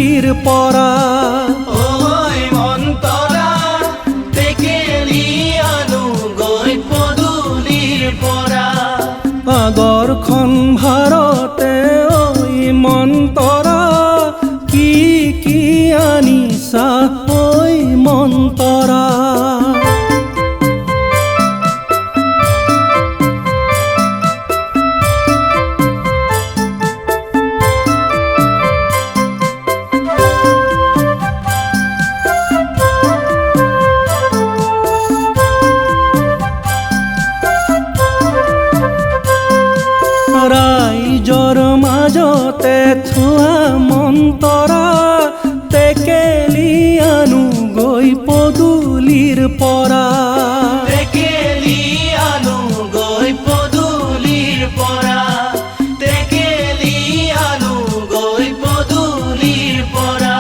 পদূলিৰ পৰা ঐ মন্তৰা টেকেলি আনো গৈ পদূলিৰ পৰা আগৰখন ভাৰতে ঐ মন্তৰা কি কি আনিছা ঐ মন্তৰা ৰাইজৰ মাজতে থোৱা মন্তৰা টেকেলি আনো গৈ পদূলিৰ পৰা টেকেলি আনো গৈ পদূলিৰ পৰা টেকেলি আনো গৈ পদূলিৰ পৰা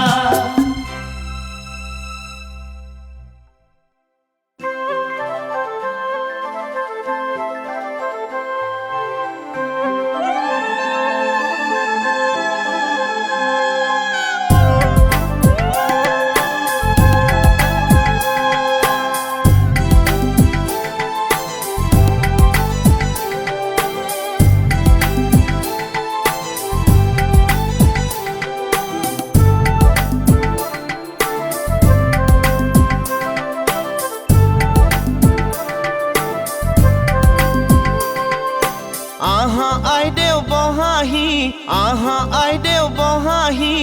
আহা আইদেউ বহাহি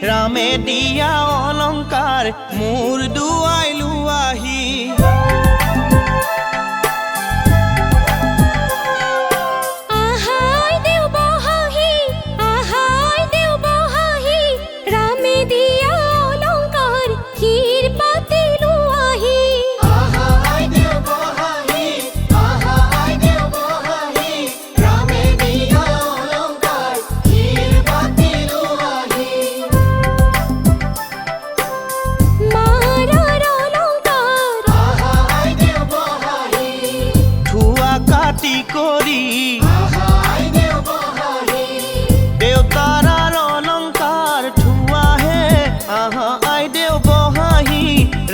ৰামে দিয়া অলংকাৰ মোৰ দুৱাইলো আহি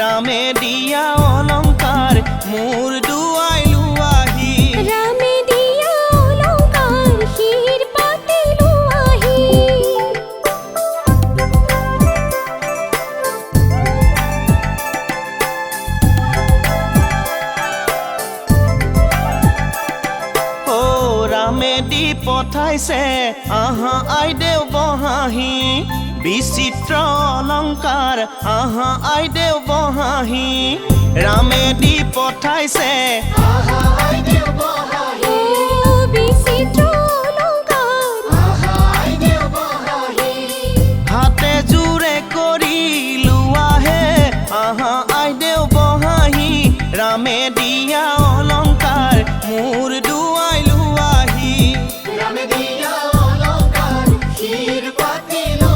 রামে দিয়া অলংকার মোর দুয়াইলু আহি রামে দিয়া অলংকার ক্ষীর পাতিলু আহি ও রামে দি পঠাইছে আহা আইদেউ বহাহি বিচিত্ৰ অলংকাৰ আহা আইদেউ বহাহি ৰামে দি পঠাইছে আহা আইদেউ বহাহি বিচিত্ৰ অলংকাৰ আহা আইদেউ বহাহি হাতে জোৰে কৰি লোৱাহে আহা আইদেউ বহাহি ৰামে দিয়া অলংকাৰ মোৰ দুৱাইলো আহি ৰামে দিয়া অলংকাৰ ক্ষীৰ পাতিলু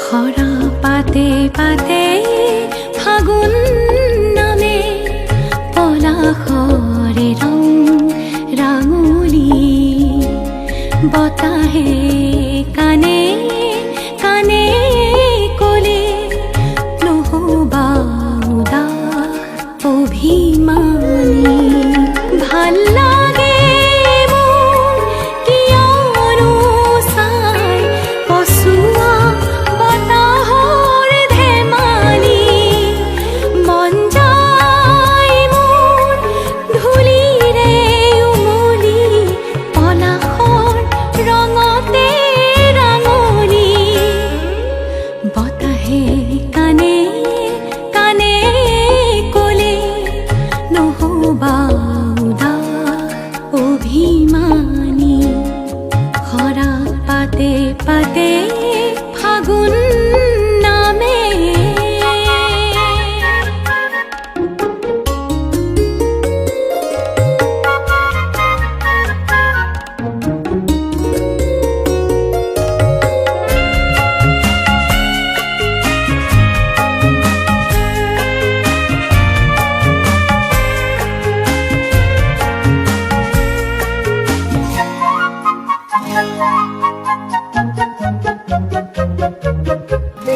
খৰা পাতে পাতে ফাগুন নামে পলাশৰে ৰং ৰাঙলী বতাহে কানে কানে কলে নহবা উদাস অভিমানী ভাল লাগে ধূলিৰ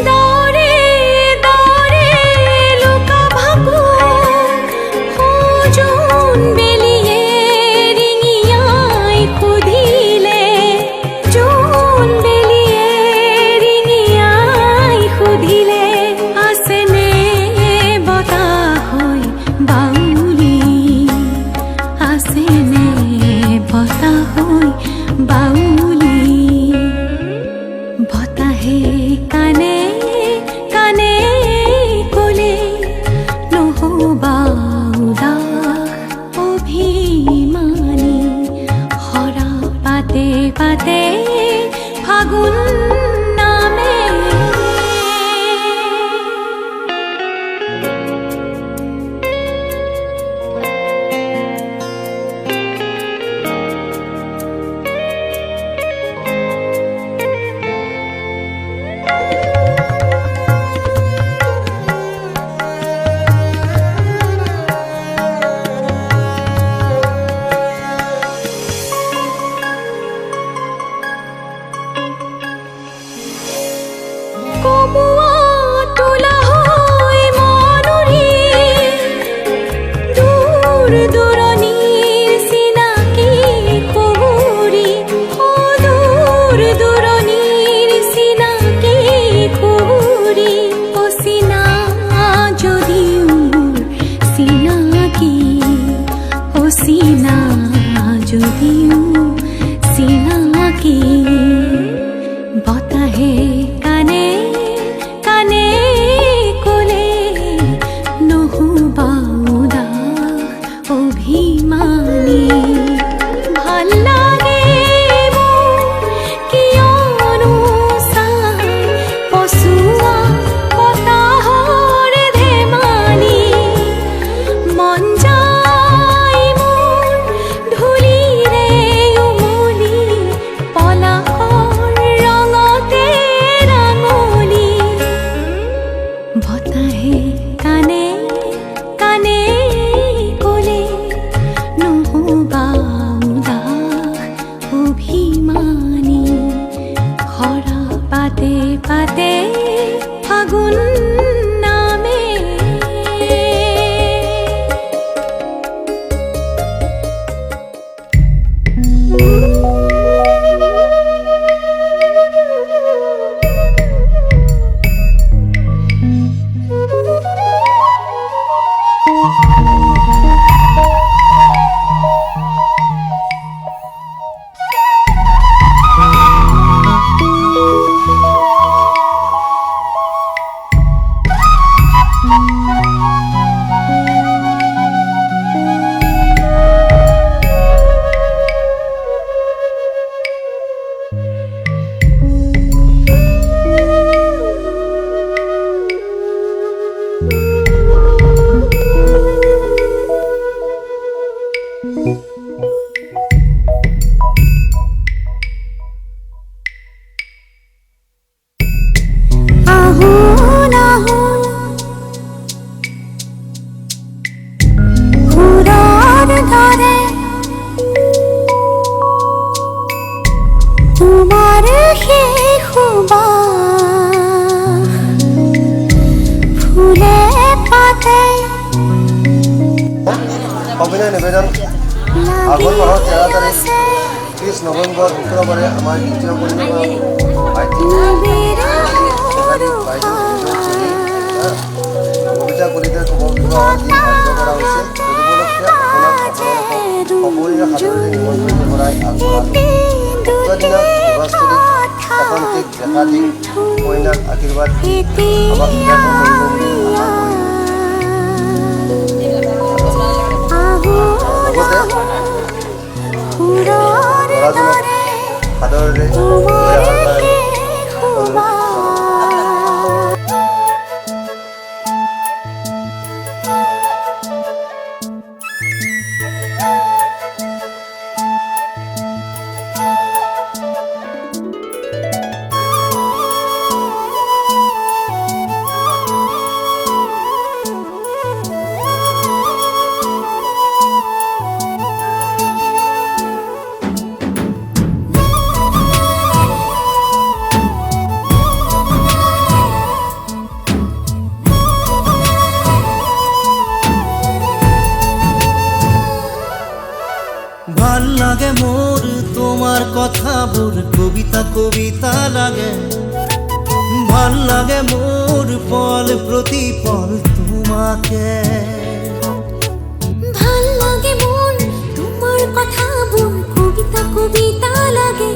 দরে দরে লুকা ভাকু খোঁজন বেলিয়ে রিঙিয়াই খুদিলে জোন বেলিয়ে রিঙিয়াই খুদিলে আসেনে বতাহ হৈ বাউলি আসেনে বতাহ হৈ বাউলি বতাহে কানে কানে কলে নহবা উদাস অভিমানী হৰা পাতে পাতে ফাগুন নামে কমুয়া তোলা হয় মনুরি দূর দূরণীর চিনাকি কুহুরি দূর দূরণীর চিনাকি কুহুরি অচিনা যদিও চিনাকি অচিনা যদিও চিনাকি বতাহে কানে কানে কলে নহবা উদাস অভিমানী ভাল লাগে মোৰ কিয়নো চাই পচোৱা বতাহৰ ধেমালি মন যায় মোৰ ধূলিৰে উমলি পলাশৰ ৰঙতে ৰাঙলি বতাহে কানে কানে কলে নহবা উদাস অভিমানী হৰা পাতে পাতে ফাগুন নামে আহোন আহোন ফুলৰ দৰে তোমাৰ সেই সুবাস ফুলে পাতে অভিনয় নিবেদন আঘোণ মাহৰ 13 তাৰিখ 30 নৱেম্বৰ শুক্ৰবাৰে আমাৰ দ্বিতীয় পূৰ্ণিমা কবিতা কলিতাৰ শুভবিবাহ যি ধাৰ্য কৰা হৈছে তদুপলক্ষে আপোনাক সকলোৰে সাদৰেৰে নিমন্ত্ৰণ জনাই আগবঢ়ালোঁ উক্ত দিনা সভাস্থলীত একান্তিক দেখা দি কইনাক আশীৰ্বাদ আমাক জ্ঞাপন কৰিব বুলি আশা কৰিলোঁ। লগতে ল'ৰাজনক সাদৰেৰে লৈ অহাৰ কাৰণে অনুৰোধ জনালোঁ। তোমাৰ কথাবোৰ কবিতা কবিতা লাগে ভাল লাগে মোৰ পল প্ৰতি পল তোমাকে ভাল লাগে মন তোমাৰ কথাবোৰ কবিতা কবিতা লাগে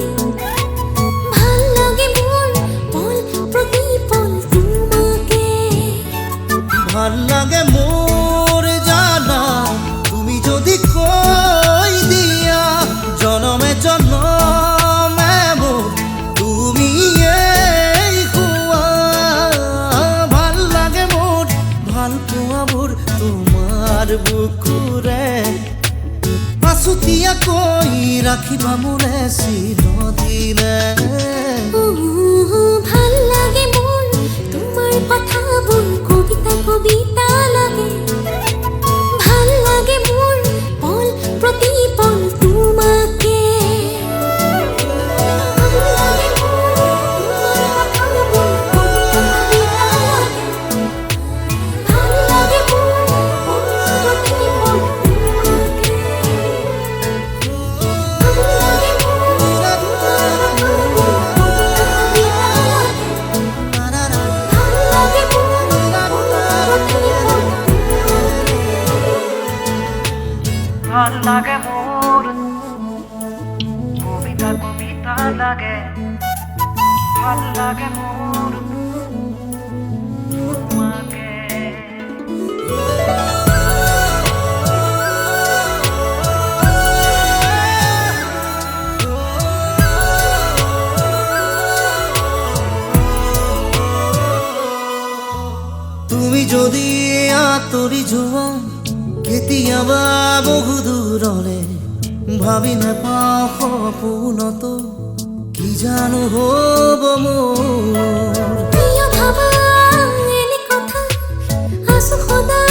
ভাল লাগে মন পল প্রতি পল তোমাকে ভাল লাগে মোর জানা তুমি যদি কই দিয়া জনমে জনমে মোর তুমি এই হুয়া ভাল লাগে মোর ভাল পোৱাবোৰ তোমাৰ বুকুৰে পাছতীয়া কৈ ৰাখিবা মোৰে চিৰদিনে ভাল লাগে মন তোমাৰ কথাবোৰ কবিতা কবিতা লাগে ভাল লাগে মন পল প্ৰতি পল তোমাকে ভাল লাগে মন তোমাৰ কথাবোৰ কবিতা কবিতা লাগে ভাল লাগে মন পল প্রতি পল তোমাকে ভাল লাগে মন ভাল লাগে মোর কবিতা কবিতা লাগে ভাল লাগে মোর তোমাকে তুমি যদি আঁতৰি যোৱা কেতিয়াবা বহু দূৰলে ভাবি নাপাওঁ সপোনতো কি জানো হ'ব মোৰ